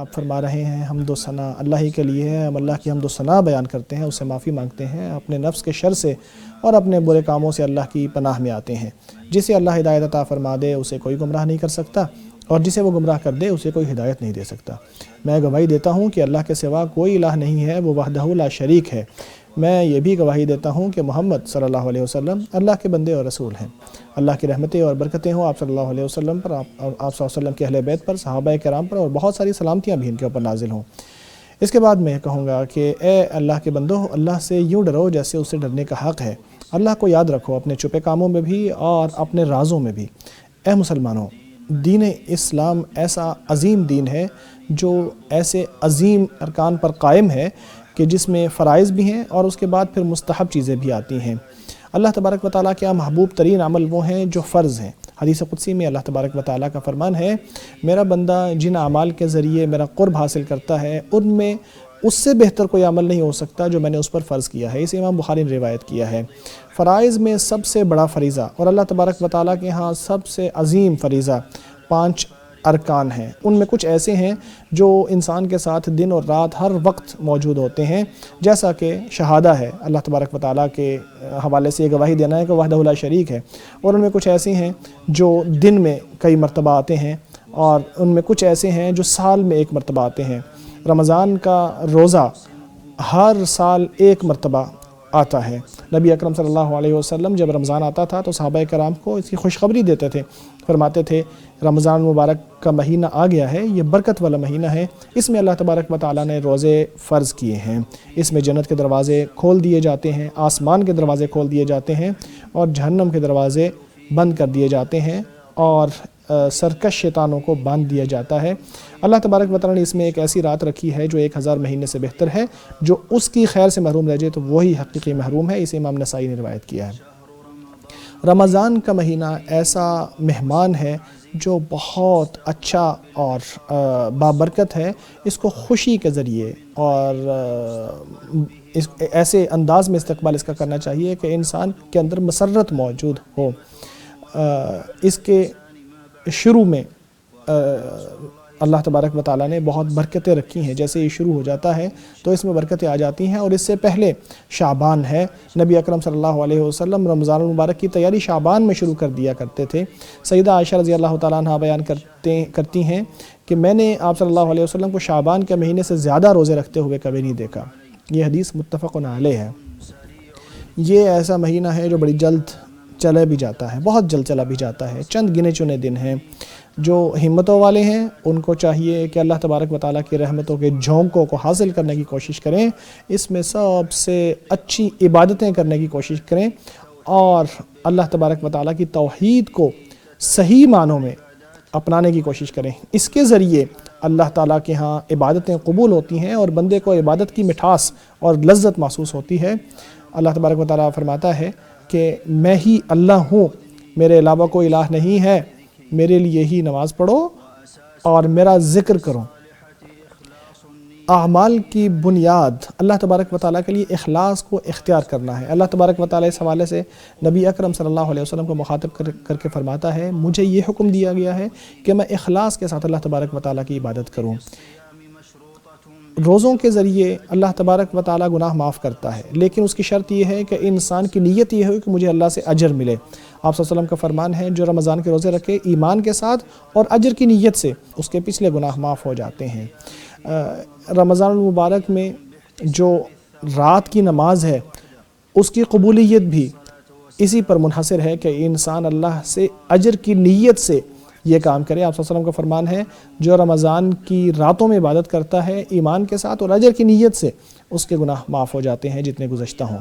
آپ فرما رہے ہیں حمد و ثنا اللہ ہی کے لیے ہے، ہم اللہ کی حمد و ثنا بیان کرتے ہیں، اس سے معافی مانگتے ہیں، اپنے نفس کے شر سے اور اپنے برے کاموں سے اللہ کی پناہ میں آتے ہیں۔ جسے اللہ ہدایت عطا فرما دے اسے کوئی گمراہ نہیں کر سکتا، اور جسے وہ گمراہ کر دے اسے کوئی ہدایت نہیں دے سکتا۔ میں گواہی دیتا ہوں کہ اللہ کے سوا کوئی الہ نہیں ہے، وہ وحدہ لا شریک ہے۔ میں یہ بھی گواہی دیتا ہوں کہ محمد صلی اللہ علیہ وسلم اللہ کے بندے اور رسول ہیں۔ اللہ کی رحمتیں اور برکتیں ہوں آپ صلی اللہ علیہ وسلم پر، آپ صلی اللہ علیہ وسلم کے اہل بیت پر، صحابہ کرام پر، اور بہت ساری سلامتیاں بھی ان کے اوپر نازل ہوں۔ اس کے بعد میں کہوں گا کہ اے اللہ کے بندو، اللہ سے یوں ڈرو جیسے اس سے ڈرنے کا حق ہے۔ اللہ کو یاد رکھو اپنے چھپے کاموں میں بھی اور اپنے رازوں میں بھی۔ اے مسلمانوں، دین اسلام ایسا عظیم دین ہے جو ایسے عظیم ارکان پر قائم ہے کہ جس میں فرائض بھی ہیں اور اس کے بعد پھر مستحب چیزیں بھی آتی ہیں۔ اللہ تبارک و تعالیٰ کے محبوب ترین عمل وہ ہیں جو فرض ہیں۔ حدیث قدسی میں اللہ تبارک و تعالیٰ کا فرمان ہے، میرا بندہ جن اعمال کے ذریعے میرا قرب حاصل کرتا ہے ان میں اس سے بہتر کوئی عمل نہیں ہو سکتا جو میں نے اس پر فرض کیا ہے۔ اسے امام بخاری نے روایت کیا ہے۔ فرائض میں سب سے بڑا فریضہ اور اللہ تبارک و تعالیٰ کے ہاں سب سے عظیم فریضہ 5 ارکان ہیں۔ ان میں کچھ ایسے ہیں جو انسان کے ساتھ دن اور رات ہر وقت موجود ہوتے ہیں، جیسا کہ شہادہ ہے، اللہ تبارک و تعالیٰ کے حوالے سے یہ گواہی دینا ہے کہ وحدہ لا شریک ہے، اور ان میں کچھ ایسے ہیں جو دن میں کئی مرتبہ آتے ہیں، اور ان میں کچھ ایسے ہیں جو سال میں 1 مرتبہ آتے ہیں۔ رمضان کا روزہ ہر سال 1 مرتبہ آتا ہے۔ نبی اکرم صلی اللہ علیہ وسلم جب رمضان آتا تھا تو صحابہ کرام کو اس کی خوشخبری دیتے تھے، فرماتے تھے رمضان مبارک کا مہینہ آ گیا ہے، یہ برکت والا مہینہ ہے، اس میں اللہ تبارک و تعالیٰ نے روزے فرض کیے ہیں، اس میں جنت کے دروازے کھول دیے جاتے ہیں، آسمان کے دروازے کھول دیے جاتے ہیں، اور جہنم کے دروازے بند کر دیے جاتے ہیں، اور سرکش شیطانوں کو باندھ دیا جاتا ہے۔ اللہ تبارک و تعالیٰ نے اس میں ایک ایسی رات رکھی ہے جو 1000 مہینے سے بہتر ہے، جو اس کی خیر سے محروم رہ جائے تو وہی حقیقی محروم ہے، اسے امام نسائی نے روایت کیا ہے۔ رمضان کا مہینہ ایسا مہمان ہے جو بہت اچھا اور بابرکت ہے، اس کو خوشی کے ذریعے اور ایسے انداز میں استقبال اس کا کرنا چاہیے کہ انسان کے اندر مسرت موجود ہو۔ اس کے شروع میں اللہ تبارک و تعالیٰ نے بہت برکتیں رکھی ہیں، جیسے یہ شروع ہو جاتا ہے تو اس میں برکتیں آ جاتی ہیں، اور اس سے پہلے شعبان ہے۔ نبی اکرم صلی اللہ علیہ وسلم رمضان المبارک کی تیاری شعبان میں شروع کر دیا کرتے تھے۔ سیدہ عائشہ رضی اللہ تعالیٰ عنہ بیان کرتی ہیں کہ میں نے آپ صلی اللہ علیہ وسلم کو شعبان کے مہینے سے زیادہ روزے رکھتے ہوئے کبھی نہیں دیکھا۔ یہ حدیث متفق علیہ ہے۔ یہ ایسا مہینہ ہے جو بڑی جلد چلا بھی جاتا ہے، بہت جلد چلا بھی جاتا ہے، چند گنے چنے دن ہیں۔ جو ہمتوں والے ہیں ان کو چاہیے کہ اللہ تبارک و تعالیٰ کی رحمتوں کے جھونکوں کو حاصل کرنے کی کوشش کریں، اس میں سب سے اچھی عبادتیں کرنے کی کوشش کریں، اور اللہ تبارک و تعالیٰ کی توحید کو صحیح معنوں میں اپنانے کی کوشش کریں۔ اس کے ذریعے اللہ تعالیٰ کے ہاں عبادتیں قبول ہوتی ہیں اور بندے کو عبادت کی مٹھاس اور لذت محسوس ہوتی ہے۔ اللہ تبارک و تعالیٰ فرماتا ہے کہ میں ہی اللہ ہوں، میرے علاوہ کوئی الہ نہیں ہے، میرے لیے ہی نماز پڑھو اور میرا ذکر کرو۔ اعمال کی بنیاد اللہ تبارک و تعالیٰ کے لیے اخلاص کو اختیار کرنا ہے۔ اللہ تبارک و تعالیٰ اس حوالے سے نبی اکرم صلی اللہ علیہ وسلم کو مخاطب کر کے فرماتا ہے، مجھے یہ حکم دیا گیا ہے کہ میں اخلاص کے ساتھ اللہ تبارک و تعالیٰ کی عبادت کروں۔ روزوں کے ذریعے اللہ تبارک و تعالیٰ گناہ معاف کرتا ہے، لیکن اس کی شرط یہ ہے کہ انسان کی نیت یہ ہو کہ مجھے اللہ سے اجر ملے۔ آپ صلی اللہ علیہ وسلم کا فرمان ہے، جو رمضان کے روزے رکھے ایمان کے ساتھ اور اجر کی نیت سے، اس کے پچھلے گناہ معاف ہو جاتے ہیں۔ رمضان المبارک میں جو رات کی نماز ہے اس کی قبولیت بھی اسی پر منحصر ہے کہ انسان اللہ سے اجر کی نیت سے یہ کام کرے۔ آپ صلی اللہ علیہ وسلم کا فرمان ہے، جو رمضان کی راتوں میں عبادت کرتا ہے ایمان کے ساتھ اور اجر کی نیت سے، اس کے گناہ معاف ہو جاتے ہیں جتنے گزشتہ ہوں۔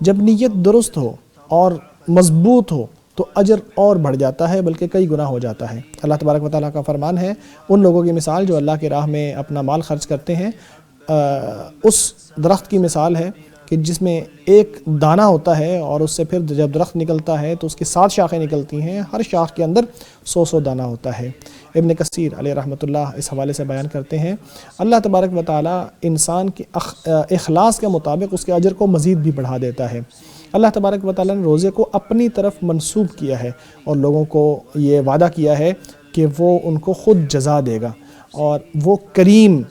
جب نیت درست ہو اور مضبوط ہو تو اجر اور بڑھ جاتا ہے، بلکہ کئی گنا ہو جاتا ہے۔ اللہ تبارک و تعالیٰ کا فرمان ہے، ان لوگوں کی مثال جو اللہ کی راہ میں اپنا مال خرچ کرتے ہیں، اس درخت کی مثال ہے کہ جس میں ایک دانہ ہوتا ہے، اور اس سے پھر جب درخت نکلتا ہے تو اس کی 7 شاخیں نکلتی ہیں، ہر شاخ کے اندر 100 دانہ ہوتا ہے۔ ابن کثیر علیہ رحمۃ اللہ اس حوالے سے بیان کرتے ہیں، اللہ تبارک و تعالیٰ انسان کی اخلاص کے مطابق اس کے اجر کو مزید بھی بڑھا دیتا ہے۔ اللہ تبارک و تعالیٰ نے روزے کو اپنی طرف منسوب کیا ہے اور لوگوں کو یہ وعدہ کیا ہے کہ وہ ان کو خود جزا دے گا۔ اور وہ کریم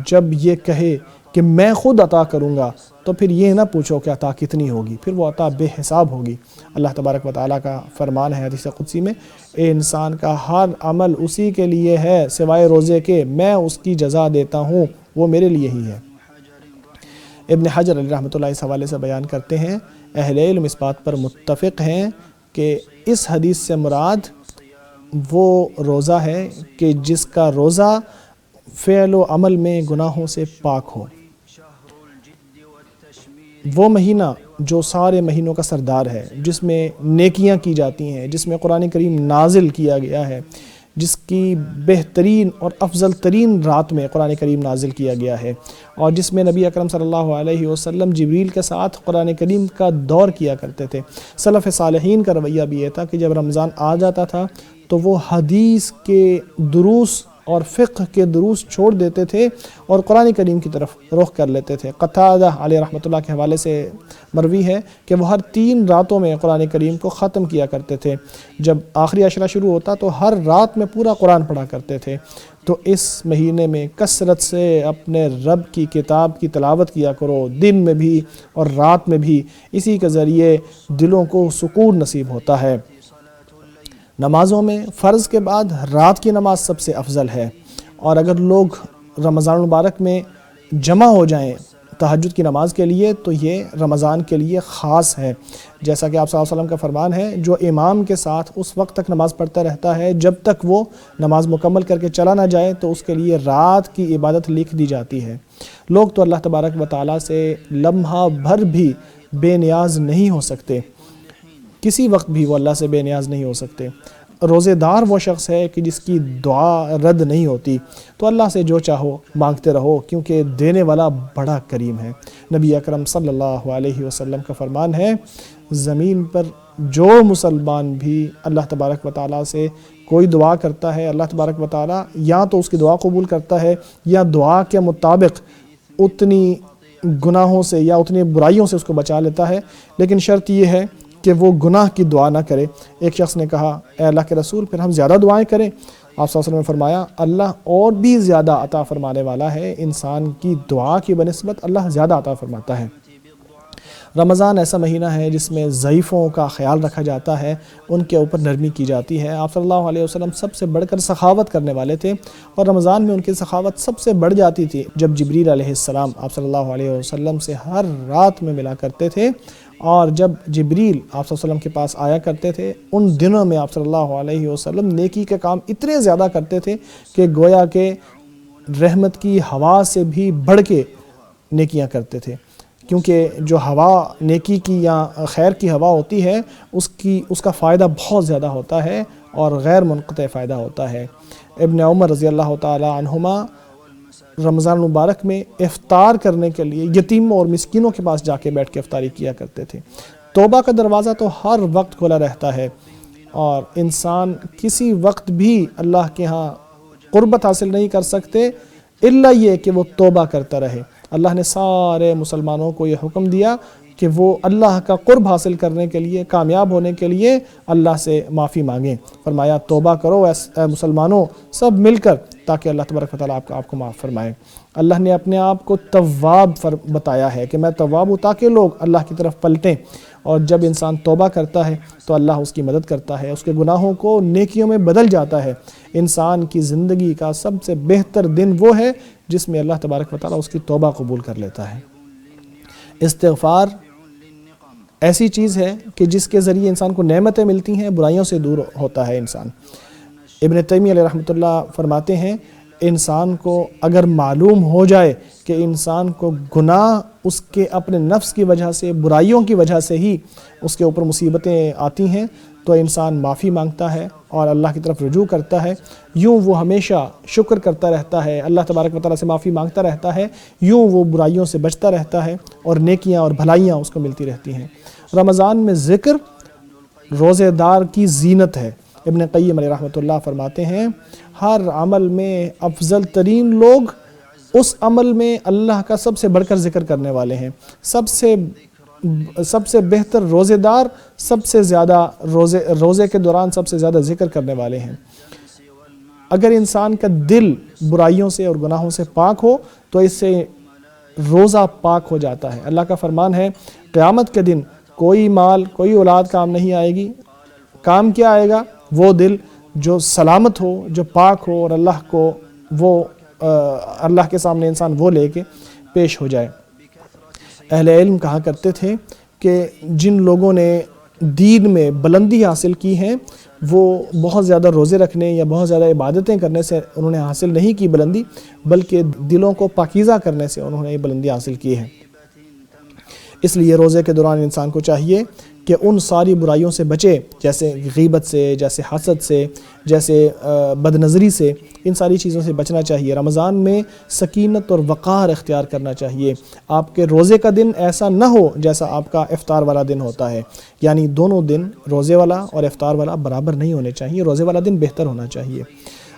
جب یہ کہے کہ میں خود عطا کروں گا تو پھر یہ نہ پوچھو کہ عطا کتنی ہوگی، پھر وہ عطا بے حساب ہوگی۔ اللہ تبارک و تعالیٰ کا فرمان ہے حدیث قدسی میں، اے انسان کا ہر عمل اسی کے لیے ہے سوائے روزے کے، میں اس کی جزا دیتا ہوں، وہ میرے لیے ہی ہے۔ ابن حجر علیہ رحمۃ اللہ اس حوالے سے بیان کرتے ہیں، اہل علم اس بات پر متفق ہیں کہ اس حدیث سے مراد وہ روزہ ہے کہ جس کا روزہ فعل و عمل میں گناہوں سے پاک ہو، وہ مہینہ جو سارے مہینوں کا سردار ہے، جس میں نیکیاں کی جاتی ہیں، جس میں قرآن کریم نازل کیا گیا ہے، جس کی بہترین اور افضل ترین رات میں قرآن کریم نازل کیا گیا ہے، اور جس میں نبی اکرم صلی اللہ علیہ وسلم جبریل کے ساتھ قرآن کریم کا دور کیا کرتے تھے۔ سلف صالحین کا رویہ بھی یہ تھا کہ جب رمضان آ جاتا تھا تو وہ حدیث کے دروس اور فقہ کے دروس چھوڑ دیتے تھے اور قرآن کریم کی طرف رخ کر لیتے تھے۔ قتادہ علیہ رحمۃ اللہ کے حوالے سے مروی ہے کہ وہ ہر 3 راتوں میں قرآن کریم کو ختم کیا کرتے تھے۔ جب آخری عشرہ شروع ہوتا تو ہر رات میں پورا قرآن پڑھا کرتے تھے۔ تو اس مہینے میں کثرت سے اپنے رب کی کتاب کی تلاوت کیا کرو، دن میں بھی اور رات میں بھی، اسی کے ذریعے دلوں کو سکون نصیب ہوتا ہے۔ نمازوں میں فرض کے بعد رات کی نماز سب سے افضل ہے، اور اگر لوگ رمضان المبارک میں جمع ہو جائیں تہجد کی نماز کے لیے تو یہ رمضان کے لیے خاص ہے، جیسا کہ آپ صلی اللہ علیہ وسلم کا فرمان ہے، جو امام کے ساتھ اس وقت تک نماز پڑھتا رہتا ہے جب تک وہ نماز مکمل کر کے چلا نہ جائے تو اس کے لیے رات کی عبادت لکھ دی جاتی ہے۔ لوگ تو اللہ تبارک و تعالیٰ سے لمحہ بھر بھی بے نیاز نہیں ہو سکتے، کسی وقت بھی وہ اللہ سے بے نیاز نہیں ہو سکتے۔ روزے دار وہ شخص ہے کہ جس کی دعا رد نہیں ہوتی، تو اللہ سے جو چاہو مانگتے رہو، کیونکہ دینے والا بڑا کریم ہے۔ نبی اکرم صلی اللہ علیہ وسلم کا فرمان ہے، زمین پر جو مسلمان بھی اللہ تبارک و تعالیٰ سے کوئی دعا کرتا ہے، اللہ تبارک و تعالیٰ یا تو اس کی دعا قبول کرتا ہے یا دعا کے مطابق اتنی گناہوں سے یا اتنی برائیوں سے اس کو بچا لیتا ہے، لیکن شرط یہ ہے کہ وہ گناہ کی دعا نہ کرے۔ ایک شخص نے کہا، اے اللہ کے رسول پھر ہم زیادہ دعائیں کریں؟ آپ صلی اللہ علیہ وسلم نے فرمایا، اللہ اور بھی زیادہ عطا فرمانے والا ہے، انسان کی دعا کی بنسبت اللہ زیادہ عطا فرماتا ہے۔ رمضان ایسا مہینہ ہے جس میں ضعیفوں کا خیال رکھا جاتا ہے، ان کے اوپر نرمی کی جاتی ہے۔ آپ صلی اللہ علیہ وسلم سب سے بڑھ کر سخاوت کرنے والے تھے، اور رمضان میں ان کی سخاوت سب سے بڑھ جاتی تھی جب جبریل علیہ السلام آپ صلی اللہ علیہ وسلم سے ہر رات میں ملا کرتے تھے، اور جب جبریل آپ صلی اللہ علیہ وسلم کے پاس آیا کرتے تھے ان دنوں میں آپ صلی اللہ علیہ وسلم نیکی کے کام اتنے زیادہ کرتے تھے کہ گویا کہ رحمت کی ہوا سے بھی بڑھ کے نیکیاں کرتے تھے، کیونکہ جو ہوا نیکی کی یا خیر کی ہوا ہوتی ہے اس کا فائدہ بہت زیادہ ہوتا ہے اور غیر منقطع فائدہ ہوتا ہے۔ ابن عمر رضی اللہ تعالی عنہما رمضان المبارک میں افطار کرنے کے لیے یتیموں اور مسکینوں کے پاس جا کے بیٹھ کے افطاری کیا کرتے تھے۔ توبہ کا دروازہ تو ہر وقت کھلا رہتا ہے، اور انسان کسی وقت بھی اللہ کے ہاں قربت حاصل نہیں کر سکتے الا یہ کہ وہ توبہ کرتا رہے۔ اللہ نے سارے مسلمانوں کو یہ حکم دیا کہ وہ اللہ کا قرب حاصل کرنے کے لیے، کامیاب ہونے کے لیے اللہ سے معافی مانگیں۔ فرمایا توبہ کرو اے مسلمانوں سب مل کر، تاکہ اللہ تبارک و تعالیٰ آپ کو معاف فرمائے۔ اللہ نے اپنے آپ کو تواب بتایا ہے کہ میں تواب ہوں، تاکہ لوگ اللہ کی طرف پلٹیں، اور جب انسان توبہ کرتا ہے تو اللہ اس کی مدد کرتا ہے، اس کے گناہوں کو نیکیوں میں بدل جاتا ہے۔ انسان کی زندگی کا سب سے بہتر دن وہ ہے جس میں اللہ تبارک و تعالیٰ اس کی توبہ قبول کر لیتا ہے۔ استغفار ایسی چیز ہے کہ جس کے ذریعے انسان کو نعمتیں ملتی ہیں، برائیوں سے دور ہوتا ہے انسان۔ ابن تیمیہ علیہ رحمۃ اللہ فرماتے ہیں، انسان کو اگر معلوم ہو جائے کہ انسان کو گناہ اس کے اپنے نفس کی وجہ سے، برائیوں کی وجہ سے ہی اس کے اوپر مصیبتیں آتی ہیں، تو انسان معافی مانگتا ہے اور اللہ کی طرف رجوع کرتا ہے۔ یوں وہ ہمیشہ شکر کرتا رہتا ہے، اللہ تبارک و تعالیٰ سے معافی مانگتا رہتا ہے، یوں وہ برائیوں سے بچتا رہتا ہے اور نیکیاں اور بھلائیاں اس کو ملتی رہتی ہیں۔ رمضان میں ذکر روزے دار کی زینت ہے۔ ابن قیم علیہ رحمۃ اللہ فرماتے ہیں، ہر عمل میں افضل ترین لوگ اس عمل میں اللہ کا سب سے بڑھ کر ذکر کرنے والے ہیں۔ سب سے بہتر روزے دار سب سے زیادہ روزے کے دوران سب سے زیادہ ذکر کرنے والے ہیں۔ اگر انسان کا دل برائیوں سے اور گناہوں سے پاک ہو تو اس سے روزہ پاک ہو جاتا ہے۔ اللہ کا فرمان ہے قیامت کے دن کوئی مال کوئی اولاد کام نہیں آئے گی، کام کیا آئے گا؟ وہ دل جو سلامت ہو، جو پاک ہو، اور اللہ کے سامنے انسان وہ لے کے پیش ہو جائے۔ اہل علم کہا کرتے تھے کہ جن لوگوں نے دین میں بلندی حاصل کی ہیں وہ بہت زیادہ روزے رکھنے یا بہت زیادہ عبادتیں کرنے سے انہوں نے حاصل نہیں کی بلندی، بلکہ دلوں کو پاکیزہ کرنے سے انہوں نے یہ بلندی حاصل کی ہے۔ اس لیے روزے کے دوران انسان کو چاہیے کہ ان ساری برائیوں سے بچے، جیسے غیبت سے، جیسے حسد سے، جیسے بد نظری سے، ان ساری چیزوں سے بچنا چاہیے۔ رمضان میں سکینت اور وقار اختیار کرنا چاہیے۔ آپ کے روزے کا دن ایسا نہ ہو جیسا آپ کا افطار والا دن ہوتا ہے، یعنی دونوں دن روزے والا اور افطار والا برابر نہیں ہونے چاہیے، روزے والا دن بہتر ہونا چاہیے۔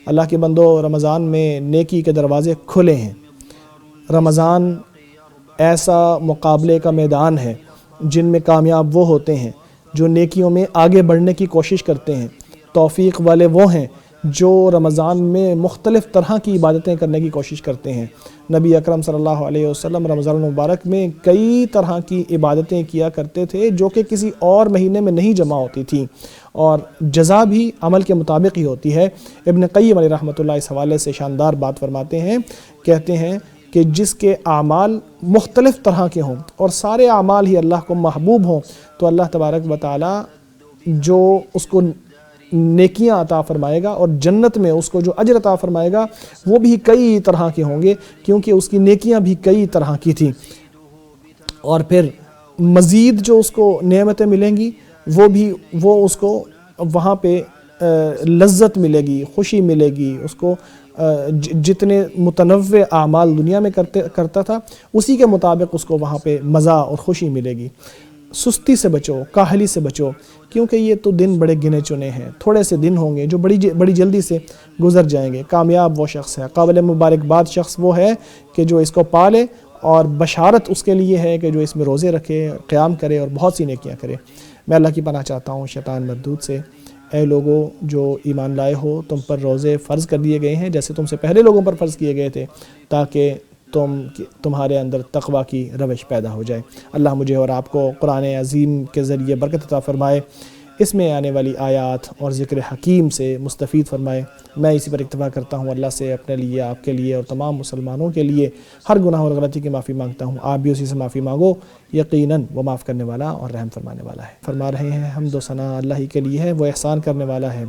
اللہ کے بندو، رمضان میں نیکی کے دروازے کھلے ہیں۔ رمضان ایسا مقابلے کا میدان ہے جن میں کامیاب وہ ہوتے ہیں جو نیکیوں میں آگے بڑھنے کی کوشش کرتے ہیں۔ توفیق والے وہ ہیں جو رمضان میں مختلف طرح کی عبادتیں کرنے کی کوشش کرتے ہیں۔ نبی اکرم صلی اللہ علیہ وسلم رمضان المبارک میں کئی طرح کی عبادتیں کیا کرتے تھے جو کہ کسی اور مہینے میں نہیں جمع ہوتی تھیں، اور جزا بھی عمل کے مطابق ہی ہوتی ہے۔ ابن قیم علیہ رحمۃ اللہ اس حوالے سے شاندار بات فرماتے ہیں، کہتے ہیں کہ جس کے اعمال مختلف طرح کے ہوں اور سارے اعمال ہی اللہ کو محبوب ہوں تو اللہ تبارک و تعالی جو اس کو نیکیاں عطا فرمائے گا اور جنت میں اس کو جو اجر عطا فرمائے گا وہ بھی کئی طرح کے ہوں گے، کیونکہ اس کی نیکیاں بھی کئی طرح کی تھیں۔ اور پھر مزید جو اس کو نعمتیں ملیں گی وہ اس کو وہاں پہ لذت ملے گی، خوشی ملے گی، اس کو جتنے متنوع اعمال دنیا میں کرتا تھا اسی کے مطابق اس کو وہاں پہ مزہ اور خوشی ملے گی۔ سستی سے بچو، کاہلی سے بچو، کیونکہ یہ تو دن بڑے گنے چنے ہیں، تھوڑے سے دن ہوں گے جو بڑی جلدی سے گزر جائیں گے۔ کامیاب وہ شخص ہے، قابل مبارکباد شخص وہ ہے کہ جو اس کو پالے، اور بشارت اس کے لیے ہے کہ جو اس میں روزے رکھے، قیام کرے اور بہت سی نیکیاں کرے۔ میں اللہ کی پناہ چاہتا ہوں شیطان مردود سے۔ اے لوگوں جو ایمان لائے ہو، تم پر روزے فرض کر دیے گئے ہیں جیسے تم سے پہلے لوگوں پر فرض کیے گئے تھے، تاکہ تمہارے اندر تقوی کی روش پیدا ہو جائے۔ اللہ مجھے اور آپ کو قرآن عظیم کے ذریعے برکت عطا فرمائے، اس میں آنے والی آیات اور ذکر حکیم سے مستفید فرمائے۔ میں اسی پر اکتفا کرتا ہوں، اللہ سے اپنے لیے، آپ کے لیے اور تمام مسلمانوں کے لیے ہر گناہ اور غلطی کی معافی مانگتا ہوں۔ آپ بھی اسی سے معافی مانگو، یقیناً وہ معاف کرنے والا اور رحم فرمانے والا ہے۔ فرما رہے ہیں حمد و ثنا اللہ ہی کے لیے ہے، وہ احسان کرنے والا ہے،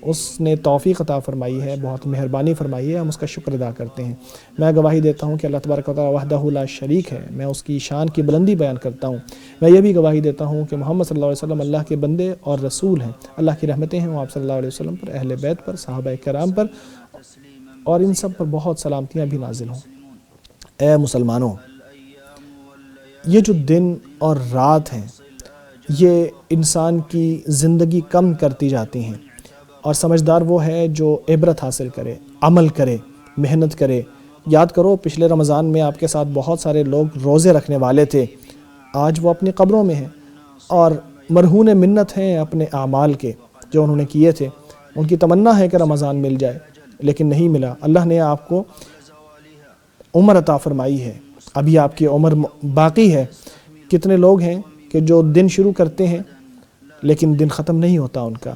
اس نے توفیق عطا فرمائی ہے، بہت مہربانی فرمائی ہے، ہم اس کا شکر ادا کرتے ہیں۔ میں گواہی دیتا ہوں کہ اللہ تبارک و تعالی وحدہ لا شریک ہے، میں اس کی شان کی بلندی بیان کرتا ہوں۔ میں یہ بھی گواہی دیتا ہوں کہ محمد صلی اللہ علیہ وسلم اللہ کے بندے اور رسول ہیں۔ اللہ کی رحمتیں ہیں آپ صلی اللہ علیہ وسلم پر، اہل بیت پر، صحابہ کرام پر، اور ان سب پر بہت سلامتیاں بھی نازل ہوں۔ اے مسلمانوں، یہ جو دن اور رات ہیں یہ انسان کی زندگی کم کرتی جاتی ہیں، اور سمجھدار وہ ہے جو عبرت حاصل کرے، عمل کرے، محنت کرے۔ یاد کرو پچھلے رمضان میں آپ کے ساتھ بہت سارے لوگ روزے رکھنے والے تھے، آج وہ اپنی قبروں میں ہیں اور مرہون منت ہیں اپنے اعمال کے جو انہوں نے کیے تھے۔ ان کی تمنا ہے کہ رمضان مل جائے لیکن نہیں ملا۔ اللہ نے آپ کو عمر عطا فرمائی ہے، ابھی آپ کی عمر باقی ہے۔ کتنے لوگ ہیں کہ جو دن شروع کرتے ہیں لیکن دن ختم نہیں ہوتا ان کا۔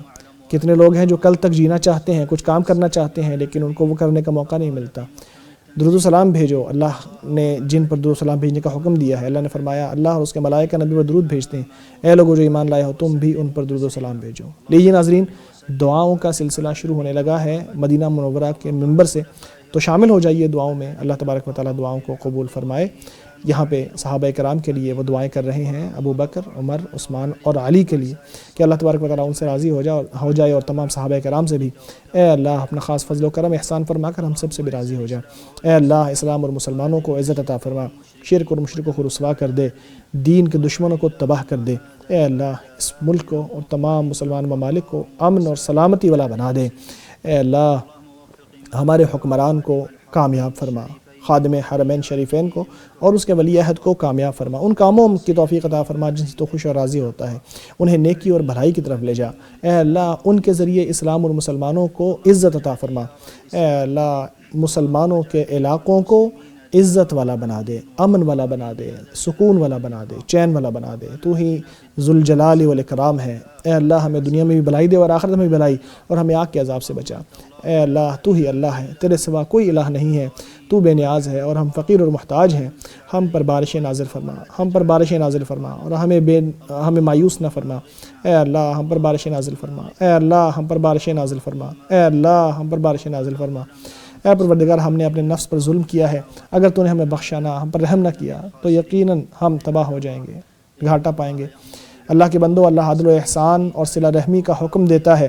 کتنے لوگ ہیں جو کل تک جینا چاہتے ہیں، کچھ کام کرنا چاہتے ہیں لیکن ان کو وہ کرنے کا موقع نہیں ملتا۔ درود و سلام بھیجو، اللہ نے جن پر درود و سلام بھیجنے کا حکم دیا ہے، اللہ نے فرمایا اللہ اور اس کے ملائکہ نبی پر درود بھیجتے ہیں۔ اے لوگوں جو ایمان لائے ہو تم بھی ان پر درود و سلام بھیجو۔ لیجیے ناظرین، دعاؤں کا سلسلہ شروع ہونے لگا ہے مدینہ منورہ کے منبر سے، تو شامل ہو جائیے دعاؤں میں۔ اللہ تبارک و تعالیٰ دعاؤں کو قبول فرمائے۔ یہاں پہ صحابہ کرام کے لیے وہ دعائیں کر رہے ہیں، ابو بکر، عمر، عثمان اور علی کے لیے، کہ اللہ تبارک و تعالیٰ ان سے راضی ہو جائے اور تمام صحابہ کرام سے بھی۔ اے اللہ اپنا خاص فضل و کرم احسان فرما کر ہم سب سے بھی راضی ہو جائے۔ اے اللہ اسلام اور مسلمانوں کو عزت عطا فرما، شرک اور مشرکوں کو رسوا کر دے، دین کے دشمنوں کو تباہ کر دے۔ اے اللہ اس ملک کو اور تمام مسلمان ممالک کو امن اور سلامتی والا بنا دے۔ اے اللہ ہمارے حکمران کو کامیاب فرما، خادم حرمین شریفین کو اور اس کے ولی عہد کو کامیاب فرما، ان کاموں کی توفیق عطا فرما جن سے تو خوش اور راضی ہوتا ہے، انہیں نیکی اور بھلائی کی طرف لے جا، اے اللہ ان کے ذریعے اسلام اور مسلمانوں کو عزت عطا فرما، اے اللہ مسلمانوں کے علاقوں کو عزت والا بنا دے، امن والا بنا دے، سکون والا بنا دے، چین والا بنا دے، تو ہی ذوالجلال والاکرام ہے، اے اللہ ہمیں دنیا میں بھی بھلائی دے اور آخرت میں بھی بھلائی، اور ہمیں آگ کے عذاب سے بچا، اے اللہ تو ہی اللہ ہے، تیرے سوا کوئی الہ نہیں ہے، تو بے نیاز ہے اور ہم فقیر اور محتاج ہیں، ہم پر بارشیں نازل فرما، ہم پر بارشیں نازل فرما اور ہمیں مایوس نہ فرما، اے اللہ ہم پر بارشیں نازل فرما، اے اللہ ہم پر بارشیں نازل فرما، اے اللہ ہم پر بارشیں نازل فرما، اے پروردگار ہم نے اپنے نفس پر ظلم کیا ہے، اگر تو نے ہمیں بخشا نہ، ہم پر رحم نہ کیا تو یقیناً ہم تباہ ہو جائیں گے، گھاٹا پائیں گے۔ اللہ کے بندو، اللہ عدل و احسان اور صلہ رحمی کا حکم دیتا ہے،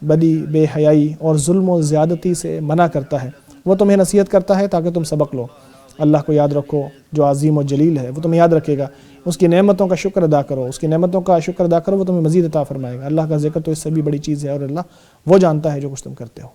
بدی، بے حیائی اور ظلم و زیادتی سے منع کرتا ہے، وہ تمہیں نصیحت کرتا ہے تاکہ تم سبق لو۔ اللہ کو یاد رکھو جو عظیم و جلیل ہے، وہ تمہیں یاد رکھے گا، اس کی نعمتوں کا شکر ادا کرو، اس کی نعمتوں کا شکر ادا کرو، وہ تمہیں مزید عطا فرمائے گا۔ اللہ کا ذکر تو اس سے بھی بڑی چیز ہے اور اللہ وہ جانتا ہے جو کچھ تم کرتے ہو۔